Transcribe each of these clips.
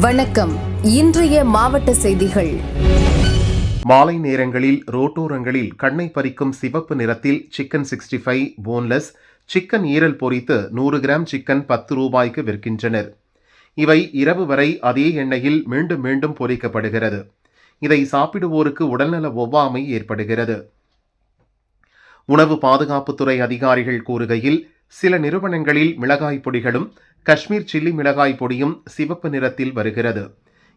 வணக்கம். இன்றைய மாவட்ட செய்திகள். மாலை நேரங்களில் ரோட்டோரங்களில் கண்ணை பறிக்கும் சிவப்பு நிறத்தில் சிக்கன் 65 போன்லெஸ் சிக்கன் ஈரல் பொரித்து 100 கிராம் சிக்கன் 10 ரூபாய்க்கு விற்கின்றனர். இவை இரவு வரை அதே எண்ணெயில் மீண்டும் மீண்டும் பொரிக்கப்படுகிறது. இதை சாப்பிடுவோருக்கு உடல்நல ஒவ்வாமை ஏற்படுகிறது. உணவு பாதுகாப்புத்துறை அதிகாரிகள் கூறுகையில், சில நிறுவனங்களில் மிளகாய் பொடிகளும் காஷ்மீர் சில்லி மிளகாய் பொடியும் சிவப்பு நிறத்தில் வருகிறது.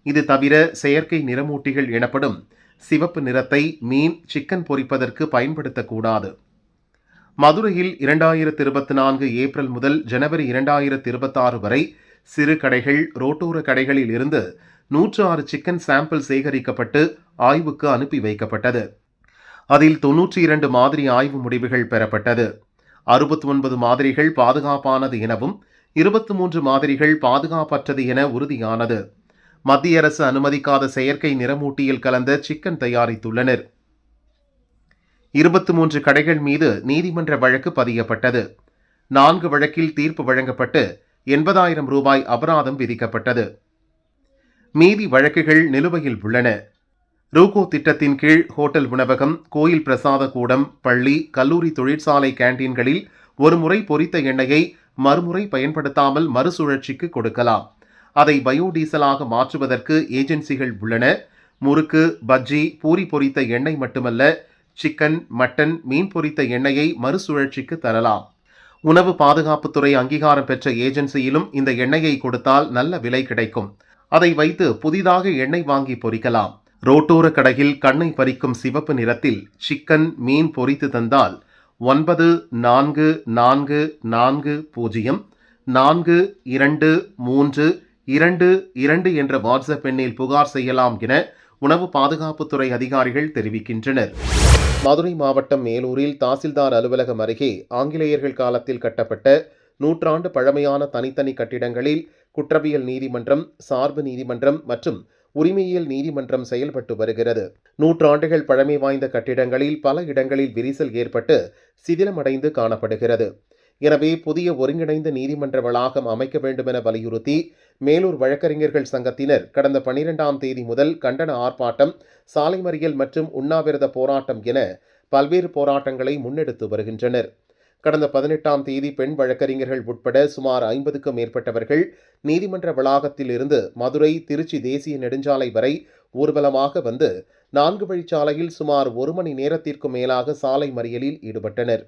இது தவிர செயற்கை நிறமூட்டிகள் எனப்படும் சிவப்பு நிறத்தை மீன், சிக்கன் பொரிப்பதற்கு பயன்படுத்தக்கூடாது. மதுரையில் 2024 ஏப்ரல் முதல் ஜனவரி 2026 வரை சிறு கடைகள், ரோட்டோர கடைகளில் இருந்து 106 சிக்கன் சாம்பிள் சேகரிக்கப்பட்டு ஆய்வுக்கு அனுப்பி வைக்கப்பட்டது. அதில் 92 மாதிரி ஆய்வு முடிவுகள் பெறப்பட்டது. 69 மாதிரிகள் பாதுகாப்பானது எனவும் 23 மாதிரிகள் பாதுகாப்பற்றது என உறுதியானது. மத்திய அரசு அனுமதிக்காத செயற்கை நிறமூட்டியில் கலந்த சிக்கன் தயாரித்துள்ளனர். 23 கடைகள் மீது நீதிமன்ற வழக்கு பதியப்பட்டது. 4 வழக்கில் தீர்ப்பு வழங்கப்பட்டு 80,000 ரூபாய் அபராதம் விதிக்கப்பட்டது. மீதி வழக்குகள் நிலுவையில் உள்ளன. ரூகோ திட்டத்தின் கீழ் ஹோட்டல் உணவகம், கோயில் பிரசாத கூடம், பள்ளி, கல்லூரி, தொழிற்சாலை கேண்டீன்களில் ஒருமுறை பொரித்த எண்ணெயை மறுமுறை பயன்படுத்தாமல் மறுசுழற்சிக்கு கொடுக்கலாம். அதை பயோடீசலாக மாற்றுவதற்கு ஏஜென்சிகள் உள்ளன. முறுக்கு, பஜ்ஜி, பூரி பொரித்த எண்ணெய் மட்டுமல்ல, சிக்கன், மட்டன், மீன் பொரித்த எண்ணெயை மறுசுழற்சிக்கு தரலாம். உணவு பாதுகாப்புத்துறை அங்கீகாரம் பெற்ற ஏஜென்சியிலும் இந்த எண்ணெயை கொடுத்தால் நல்ல விலை கிடைக்கும். அதை வைத்து புதிதாக எண்ணெய் வாங்கி பொரிக்கலாம். ரோட்டோர கடையில் கண்ணை பறிக்கும் சிவப்பு நிறத்தில் சிக்கன், மீன் பொரித்து தந்தால் 9440423222 என்ற வாட்ஸ்அப் எண்ணில் புகார் செய்யலாம் என உணவு பாதுகாப்புத்துறை அதிகாரிகள் தெரிவிக்கின்றனர். மதுரை மாவட்டம் மேலூரில் தாசில்தார் அலுவலகம் அருகே ஆங்கிலேயர்கள் காலத்தில் கட்டப்பட்ட 100 ஆண்டு பழமையான தனித்தனி கட்டிடங்களில் குற்றவியல் நீதிமன்றம், சார்பு நீதிமன்றம் மற்றும் உரிமையியல் நீதிமன்றம் செயல்பட்டு வருகிறது. 100 ஆண்டுகள் பழமை வாய்ந்த கட்டிடங்களில் பல இடங்களில் விரிசல் ஏற்பட்டு சிதிலமடைந்து காணப்படுகிறது. எனவே புதிய ஒருங்கிணைந்த நீதிமன்ற வளாகம் அமைக்க வேண்டுமென வலியுறுத்தி மேலூர் வழக்கறிஞர்கள் சங்கத்தினர் கடந்த 12ஆம் தேதி முதல் கண்டன ஆர்ப்பாட்டம், சாலை மறியல் மற்றும் உண்ணாவிரத போராட்டம் என பல்வேறு போராட்டங்களை முன்னெடுத்து வருகின்றனர். கடந்த 18ஆம் தேதி பெண் வழக்கறிஞர்கள் உட்பட சுமார் 50க்கும் மேற்பட்டவர்கள் நீதிமன்ற வளாகத்தில் இருந்து மதுரை, திருச்சி தேசிய நெடுஞ்சாலை வரை ஊர்வலமாக வந்து 4 வழிச்சாலையில் சுமார் 1 மணி நேரத்திற்கும் மேலாக சாலை மறியலில் ஈடுபட்டனர்.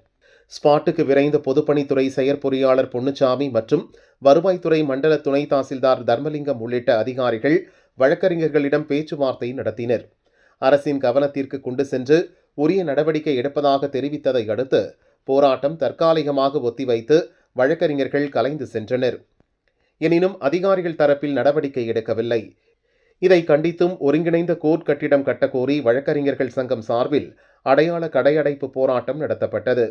ஸ்பாட்டுக்கு விரைந்த பொதுப்பணித்துறை செயற்பொறியாளர் பொன்னுச்சாமி மற்றும் வருவாய்த்துறை மண்டல துணை தாசில்தார் தர்மலிங்கம் உள்ளிட்ட அதிகாரிகள் வழக்கறிஞர்களிடம் பேச்சுவார்த்தை நடத்தினர். அரசின் கவனத்திற்கு கொண்டு சென்று உரிய நடவடிக்கை எடுப்பதாக தெரிவித்ததை அடுத்து போராட்டம் தற்காலிகமாக ஒத்திவைத்து வழக்கறிஞர்கள் கலைந்து சென்றனர். எனினும் அதிகாரிகள் தரப்பில் நடவடிக்கை எடுக்கவில்லை. இதை கண்டித்தும் ஒருங்கிணைந்த கோர்ட் கட்டிடம் கட்டக்கோரி வழக்கறிஞர்கள் சங்கம் சார்பில் அடையாள கடையடைப்பு போராட்டம் நடத்தப்பட்டது.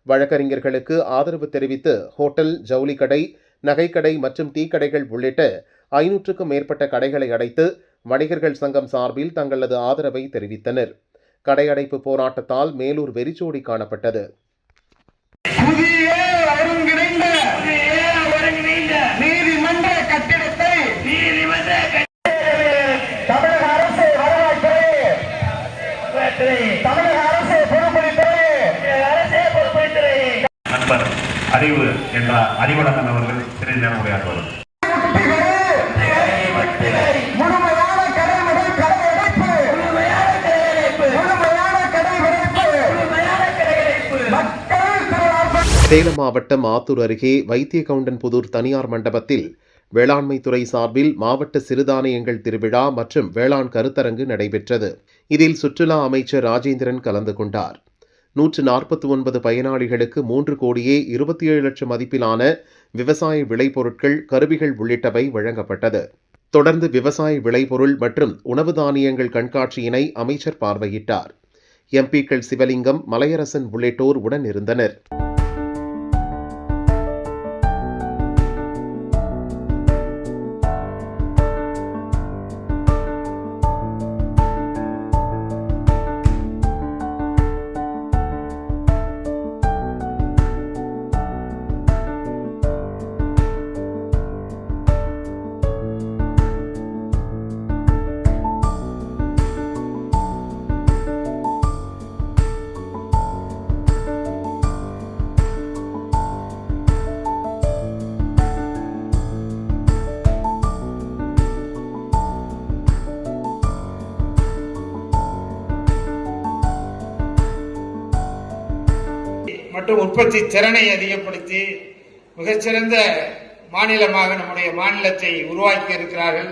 வழக்கறிஞர்களுக்கு ஆதரவு தெரிவித்து ஹோட்டல், ஜவுளி கடை, நகைக்கடை மற்றும் டீ கடைகள் உள்ளிட்ட 500க்கும் மேற்பட்ட கடைகளை அடைத்து வணிகர்கள் சங்கம் சார்பில் தங்களது ஆதரவை தெரிவித்தனர். கடையடைப்பு போராட்டத்தால் மேலூர் வெறிச்சோடி காணப்பட்டது. புதிய ஒருங்கிணைந்த நீதிமன்ற கட்டிடத்தை தமிழக அரசு வருவாய்த்துறை, தமிழக அரசு பொறுப்பளித்துறை நண்பர் அறிவு என்ற அறிவழகன் அவர்கள் சிறிது நேரம் உரையாற்றுவார். சேலம் மாவட்டம் ஆத்தூர் அருகே வைத்தியகவுண்டன்புதூர் தனியார் மண்டபத்தில் வேளாண்மைத்துறை சார்பில் மாவட்ட சிறுதானியங்கள் திருவிழா மற்றும் வேளாண் கருத்தரங்கு நடைபெற்றது. இதில் சுற்றுலா அமைச்சர் ராஜேந்திரன் கலந்து கொண்டார். 149 பயனாளிகளுக்கு 3 கோடியே 27 லட்சம் மதிப்பிலான விவசாய விளைபொருட்கள், கருவிகள் உள்ளிட்டவை வழங்கப்பட்டது. தொடர்ந்து விவசாய விளைபொருள் மற்றும் உணவு தானியங்கள் கண்காட்சியினை அமைச்சர் பார்வையிட்டார். எம்பிக்கள் சிவலிங்கம், மலையரசன் உள்ளிட்டோர் உடன் இருந்தனர். மற்றும் உற்பத்தி திறனை அதிகப்படுத்தி மிகச்சிறந்த மாநிலமாக நம்முடைய மாநிலத்தை உருவாக்கி இருக்கிறார்கள்.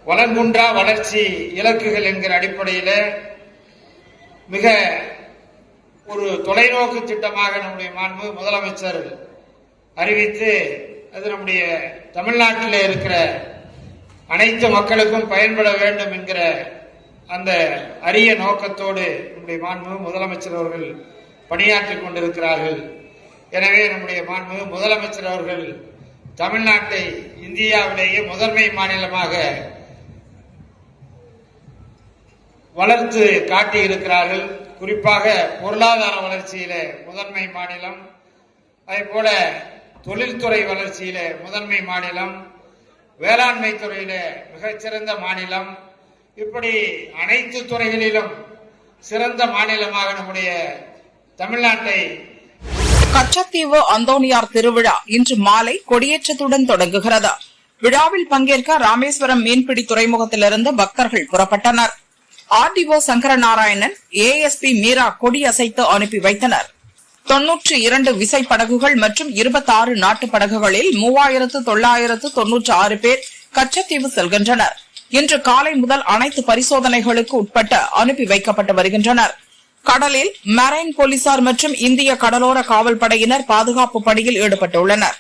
வளங்குன்றா வளர்ச்சி இலக்குகள் என்கிற அடிப்படையில் மிக ஒரு தொலைநோக்கு திட்டமாக நம்முடைய மாண்பு முதலமைச்சர் அறிவித்து அது நம்முடைய தமிழ்நாட்டில் இருக்கிற அனைத்து மக்களுக்கும் பயன்பட வேண்டும் என்கிற அந்த அரிய நோக்கத்தோடு நம்முடைய மாண்பு முதலமைச்சர் அவர்கள் பணியாற்றிக் கொண்டிருக்கிறார்கள். எனவே நம்முடைய மாண்பு முதலமைச்சர் அவர்கள் தமிழ்நாட்டை இந்தியாவிலேயே முதன்மை மாநிலமாக வளர்த்து காட்டியிருக்கிறார்கள். குறிப்பாக பொருளாதார வளர்ச்சியில முதன்மை மாநிலம், அதே போல தொழில்துறை வளர்ச்சியில முதன்மை மாநிலம், வேளாண்மை துறையில மிகச்சிறந்த மாநிலம், இப்படி அனைத்து துறைகளிலும் சிறந்த மாநிலமாக நம்முடைய தமிழ்நாட்டை. கச்சத்தீவு அந்தோணியார் திருவிழா இன்று மாலை கொடியேற்றத்துடன் தொடங்குகிறது. விழாவில் பங்கேற்க ராமேஸ்வரம் மீன்பிடி துறைமுகத்திலிருந்து பக்தர்கள் புறப்பட்டனர். ஆர்டிஓ சங்கரநாராயணன், ASP மீரா கொடியசைத்து அனுப்பி வைத்தனர். 92 விசைப்படகுகள் மற்றும் 26 நாட்டு படகுகளில் 3996 பேர் கச்சத்தீவு செல்கின்றனர். இன்று காலை முதல் அனைத்து பரிசோதனைகளுக்கு உட்பட்டு அனுப்பி வைக்கப்பட்டு வருகின்றனர். கடலில் மரைன் போலீசார் மற்றும் இந்திய கடலோர காவல் படையினர் பாதுகாப்பு பணியில் ஈடுபட்டுள்ளனர்.